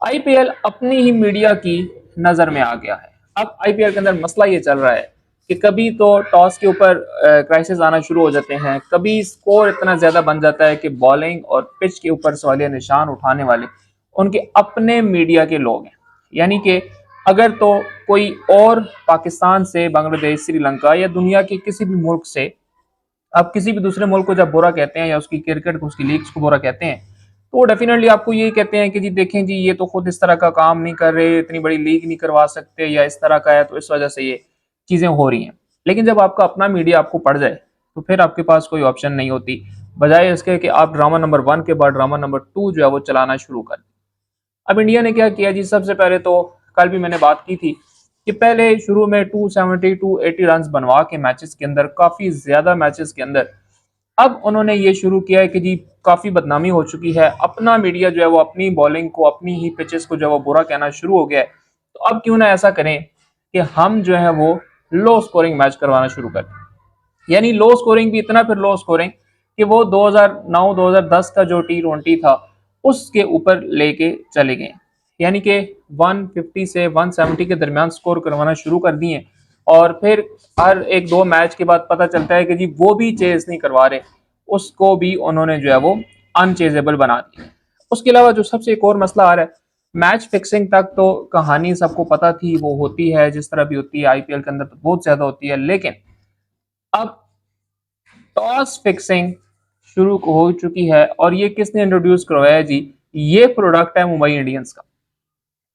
IPL अपनी ही media की नजर में आ गया है। अब आईपीएल के अंदर मसला ये चल रहा है कि कभी तो टॉस के ऊपर क्राइसिस आना शुरू हो जाते हैं, कभी स्कोर इतना ज्यादा बन जाता है कि बॉलिंग और पिच के ऊपर सवालिया निशान उठाने वाले उनके अपने मीडिया के लोग हैं। यानी कि अगर तो कोई और पाकिस्तान से, बांग्लादेश, श्रीलंका या दुनिया के किसी भी मुल्क से आप किसी भी दूसरे मुल्क को जब बुरा कहते हैं या उसकी क्रिकेट को, उसकी लीग्स को बुरा कहते हैं, तो वो डेफिनेटली आपको यही कहते हैं कि जी देखें जी, ये तो खुद इस तरह का काम नहीं कर रहे, इतनी बड़ी लीग नहीं करवा सकते, या इस तरह का है तो इस वजह से ये चीजें हो रही हैं। लेकिन जब आपका अपना मीडिया आपको पड़ जाए तो फिर आपके पास कोई ऑप्शन नहीं होती, बजाय इसके कि आप ड्रामा नंबर 1 के बाद ड्रामा नंबर 2 जो है वो चलाना शुरू कर। अब इंडिया ने क्या किया जी, सबसे पहले तो कल भी मैंने बात की थी कि पहले शुरू में 270 280 रन बनवा के मैचेस के अंदर, काफी ज्यादा मैचेस के अंदर, अब उन्होंने ये शुरू किया है कि जी काफी बदनामी हो चुकी है, अपना मीडिया जो है वो अपनी बॉलिंग को, अपनी ही पिचेस को जो है वो बुरा कहना शुरू हो गया है। तो अब क्यों ना ऐसा करें कि हम जो है वो लो स्कोरिंग मैच करवाना शुरू करें। यानी लो स्कोरिंग भी इतना फिर लो स्कोरिंग कि वो 2009-2010 का जो T20 था उसके ऊपर लेके चले गए। यानी कि 150 से 170 के दरमियान स्कोर करवाना शुरू कर दिए, और फिर हर एक दो मैच के बाद पता चलता है कि जी वो भी चेज नहीं करवा रहे, उसको भी उन्होंने जो है वो अनचेजेबल बना दिया। उसके अलावा जो सबसे एक और मसला आ रहा है, मैच फिक्सिंग तक तो कहानी सबको पता थी, वो होती है जिस तरह भी होती है, आईपीएल के अंदर तो बहुत ज्यादा होती है। लेकिन अब टॉस फिक्सिंग शुरू हो चुकी है, और ये किसने इंट्रोड्यूस करवाया जी? ये प्रोडक्ट है मुंबई इंडियंस का।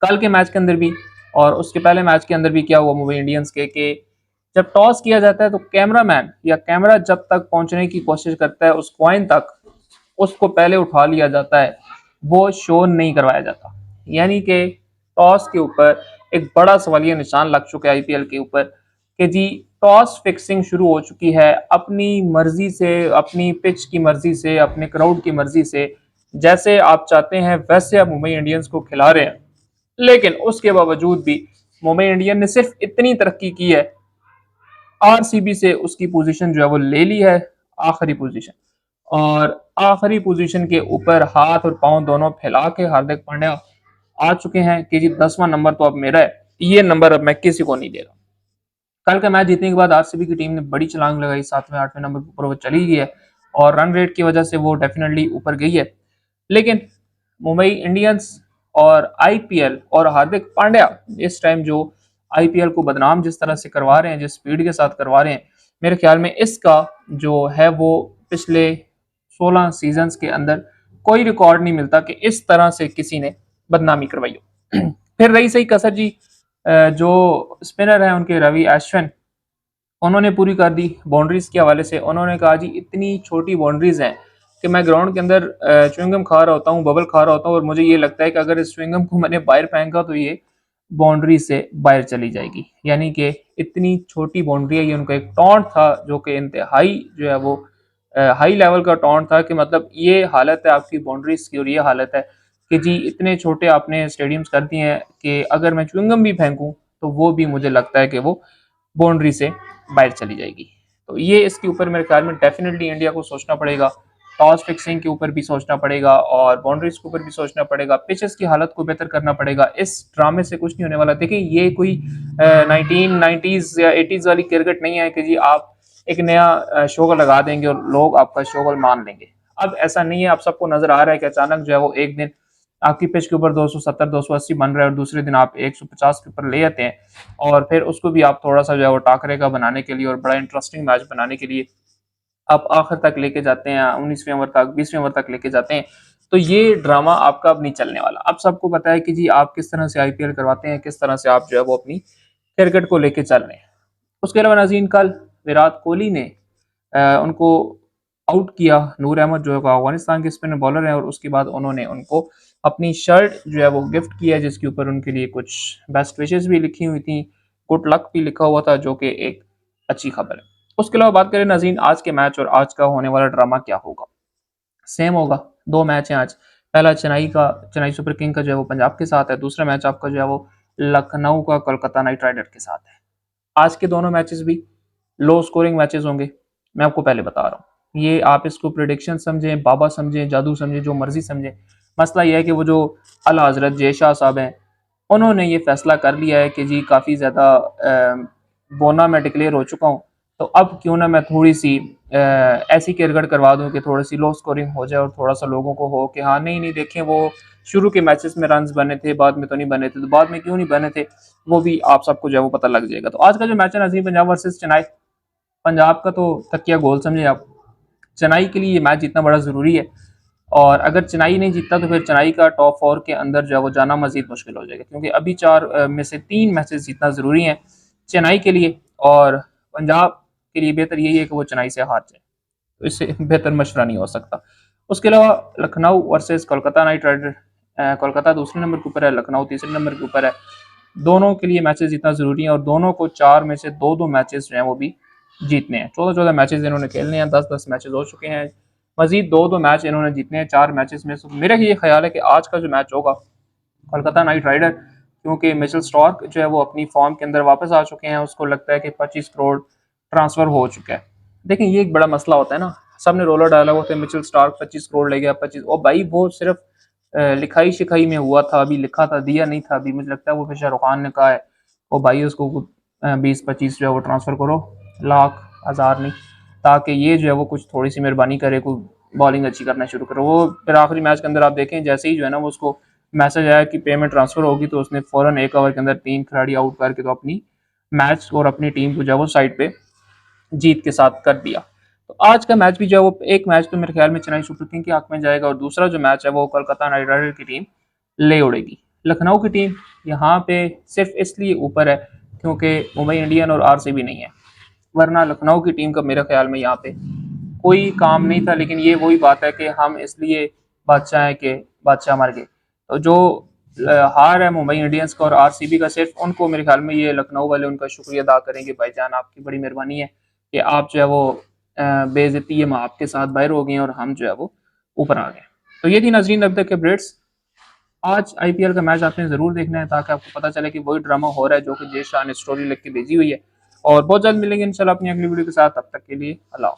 कल के मैच के अंदर भी और उसके पहले मैच के अंदर भी क्या हुआ मुंबई इंडियंस के कि जब टॉस किया जाता है तो कैमरामैन या कैमरा जब तक पहुंचने की कोशिश करता है उस कॉइन तक, उसको पहले उठा लिया जाता है, वो शो नहीं करवाया जाता। यानी कि टॉस के ऊपर एक बड़ा सवालिया निशान लग चुका है आईपीएल के ऊपर कि जी टॉस फिक्सिंग शुरू हो चुकी है। अपनी मर्जी से, अपनी पिच की मर्जी से, अपने क्राउड की मर्जी से, जैसे आप चाहते हैं वैसे आप मुंबई इंडियंस को खिला रहे हैं। लेकिन उसके बावजूद भी मुंबई इंडियन ने सिर्फ इतनी तरक्की की है, आरसीबी से उसकी पोजीशन जो है वो ले ली है, आखिरी पोजीशन, और आखिरी पोजीशन के ऊपर हाथ और पांव दोनों फैला के हार्दिक पांड्या आ चुके हैं कि जी 10वां नंबर तो अब मेरा है, ये नंबर अब मैं किसी को नहीं दे रहा। कल का मैच जीतने के बाद आरसीबी की टीम ने बड़ी छलांग लगाई, 7वें 8वें नंबर के ऊपर वो चली गई है, और रन रेट की वजह से वो डेफिनेटली ऊपर गई है। लेकिन मुंबई इंडियंस और आईपीएल और हार्दिक पांड्या इस टाइम जो आईपीएल को बदनाम जिस तरह से करवा रहे हैं, जिस स्पीड के साथ करवा रहे हैं, मेरे ख्याल में इसका जो है वो पिछले 16 सीजन्स के अंदर कोई रिकॉर्ड नहीं मिलता कि इस तरह से किसी ने बदनामी करवाई हो। फिर रही सही कसर जी, जो स्पिनर है उनके रवि अश्विन, उन्होंने पूरी कर दी बाउंड्रीज के हवाले से। उन्होंने कहा जी इतनी छोटी बाउंड्रीज हैं कि मैं ग्राउंड के अंदर च्युइंगम खा रहा होता हूँ, बबल खा रहा होता हूँ, और मुझे ये लगता है कि अगर इस च्युइंगम को मैंने बाहर फेंका तो ये बाउंड्री से बाहर चली जाएगी। यानी कि इतनी छोटी बाउंड्री है। ये उनका एक टॉन्ट था जो कि इंतहाई जो है वो हाई लेवल का टॉन्ट था कि मतलब ये हालत है आपकी बाउंड्रीज की, और ये हालत है कि जी इतने छोटे आपने स्टेडियम्स कर दिए हैं कि अगर मैं च्युइंगम भी फेंकूं तो वो भी मुझे लगता है कि वो बाउंड्री से बाहर चली जाएगी। तो ये इसके ऊपर मेरे ख्याल में डेफिनेटली इंडिया को सोचना पड़ेगा, टॉस फिक्सिंग के ऊपर भी सोचना पड़ेगा और बाउंड्रीज के ऊपर भी सोचना पड़ेगा, पिचेस की हालत को बेहतर करना पड़ेगा। इस ड्रामे से कुछ नहीं होने वाला। देखिए ये कोई 1990s या 80s वाली क्रिकेट नहीं है कि जी आप एक नया शो लगा देंगे और लोग आपका शो मान लेंगे। अब ऐसा नहीं है। आप सबको नजर आ रहा है कि अचानक जो है वो एक दिन आपकी पिच के ऊपर 270 280 बन रहा है और दूसरे दिन आप 150 के ऊपर ले आते हैं, और फिर उसको भी आप थोड़ा सा जो है वो टाकरे का बनाने के लिए और बड़ा इंटरेस्टिंग मैच बनाने के लिए आप आखिर तक लेके जाते हैं, 19वें ओवर तक, 20वें ओवर तक लेके जाते हैं। तो ये ड्रामा आपका अब नहीं चलने वाला। अब सबको पता है कि जी आप किस तरह से आईपीएल करवाते हैं, किस तरह से आप जो है वो अपनी क्रिकेट को लेके चल रहे हैं। उसके अलावा नाज़रीन, कल विराट कोहली ने उनको आउट किया। नूर अहमद जो है अफगानिस्तान के स्पिनर बॉलर हैं, और उसके बाद उन्होंने उनको अपनी शर्ट जो है वो गिफ्ट किया, जिसके ऊपर उनके लिए कुछ बेस्ट विशेस भी लिखी हुई थी, गुड लक भी लिखा हुआ था, जो कि एक अच्छी खबर है। उसके अलावा बात करें नाज़रीन आज के मैच और आज का होने वाला ड्रामा क्या होगा। सेम होगा। दो मैच हैं आज। पहला चेन्नई सुपर किंग का जो है वो पंजाब के साथ है, दूसरा मैच आपका जो है वो लखनऊ का कोलकाता नाइट राइडर के साथ है। आज के दोनों मैचेस भी लो स्कोरिंग मैचेस होंगे, मैं आपको पहले बता रहा हूँ। ये आप इसको प्रिडिक्शन समझें, बाबा समझें, जादू समझें, जो मर्जी समझें, मसला यह है कि वो जो आला हज़रत जय शाह साहब हैं, उन्होंने ये फैसला कर लिया है कि जी काफ़ी ज़्यादा बोना मैं डिक्लेयर हो चुका हूँ, तो अब क्यों ना मैं थोड़ी सी ऐसी क्रिकेट करवा दूं कि थोड़ी सी लो स्कोरिंग हो जाए और थोड़ा सा लोगों को हो कि हाँ नहीं नहीं देखें वो शुरू के मैचेस में रन्स बने थे, बाद में तो नहीं बने थे, तो बाद में क्यों नहीं बने थे वो भी आप सबको जो है वो पता लग जाएगा। तो आज का जो मैच है नजीम पंजाब वर्सेस चेन्नई, पंजाब का तो तकिया गोल समझे आप। चेन्नई के लिए ये मैच जीतना बड़ा ज़रूरी है, और अगर चेन्नई नहीं जीतता तो फिर चेन्नई का टॉप 4 के अंदर जो है वो जाना मजीद मुश्किल हो जाएगा, क्योंकि अभी 4 में से 3 मैचेस जीतना ज़रूरी है चेन्नई के लिए, और पंजाब के लिए बेहतर यही है कि वो चेन्नई से हार जाए, तो इससे बेहतर मशवरा नहीं हो सकता। उसके अलावा Lucknow versus Kolkata knight rider, Kolkata दूसरे नंबर के ऊपर है, लखनऊ तीसरे नंबर के ऊपर है। दोनों के लिए मैचेस जीतना ज़रूरी है और दोनों को 4 में से 2-2 मैचेस जो हैं वो भी जीतने हैं। 14-14 मैचेस इन्होंने खेलने हैं, 10-10 मैचेस हो चुके हैं, मजीद 2-2 मैच इन्होंने जीतने हैं 4 मैचेस में। मेरा ये ख्याल है कि आज का जो मैच होगा कोलकाता नाइट राइडर, क्योंकि मिचेल स्टार्क जो है वो अपनी फॉर्म के अंदर वापस आ चुके हैं, उसको लगता है कि 25 करोड़ ट्रांसफर हो चुका है। देखिए ये एक बड़ा मसला होता है ना, सबने रोला डाला हुआ था मिचेल स्टार्क 25 करोड़ ले गया, 25, और भाई वो सिर्फ लिखाई शिखाई में हुआ था, अभी लिखा था दिया नहीं था, अभी मुझे लगता है वो फिर शाहरुख खान ने कहा है ओ भाई उसको 20-25 जो है वो ट्रांसफर करो, लाख हज़ार नहीं, ताकि ये जो है वो कुछ थोड़ी सी मेहरबानी करे, कोई बॉलिंग अच्छी करना शुरू करो। वो फिर आखिरी मैच के अंदर आप देखें जैसे ही जो है ना वो उसको मैसेज आया कि पेमेंट ट्रांसफर होगी, तो उसने फौरन 1 ओवर के अंदर 3 खिलाड़ी आउट करके तो अपनी मैच और अपनी टीम को जो है वो साइड पे जीत के साथ कर दिया। तो आज का मैच भी जो है वो एक मैच तो मेरे ख्याल में चेन्नई सुपर किंग के हक में जाएगा, और दूसरा जो मैच है वो कोलकाता नाइट राइडर की टीम ले उड़ेगी। लखनऊ की टीम यहाँ पे सिर्फ इसलिए ऊपर है क्योंकि मुंबई इंडियन और आरसीबी नहीं है, वरना लखनऊ की टीम का मेरे ख्याल में यहाँ पे कोई काम नहीं था। लेकिन ये वही बात है कि हम इसलिए बादशाह हैं कि बादशाह मर गए, तो जो हार है मुंबई इंडियंस का और आरसीबी का, सिर्फ उनको मेरे ख्याल में ये लखनऊ वाले उनका शुक्रिया अदा करेंगे, भाईजान आपकी बड़ी मेहरबानी है कि आप जो है वो बेइज्जती हम आपके साथ बाहर हो गए और हम जो है वो ऊपर आ गए। तो ये थी नाजरीन अब तक के अपडेट्स। आज आईपीएल का मैच आपने जरूर देखना है ताकि आपको पता चले कि वही ड्रामा हो रहा है जो कि जय शाह ने स्टोरी लिख के भेजी हुई है। और बहुत जल्द मिलेंगे इंशाल्लाह अपनी अगली वीडियो के साथ, तब तक के लिए अल्लाह।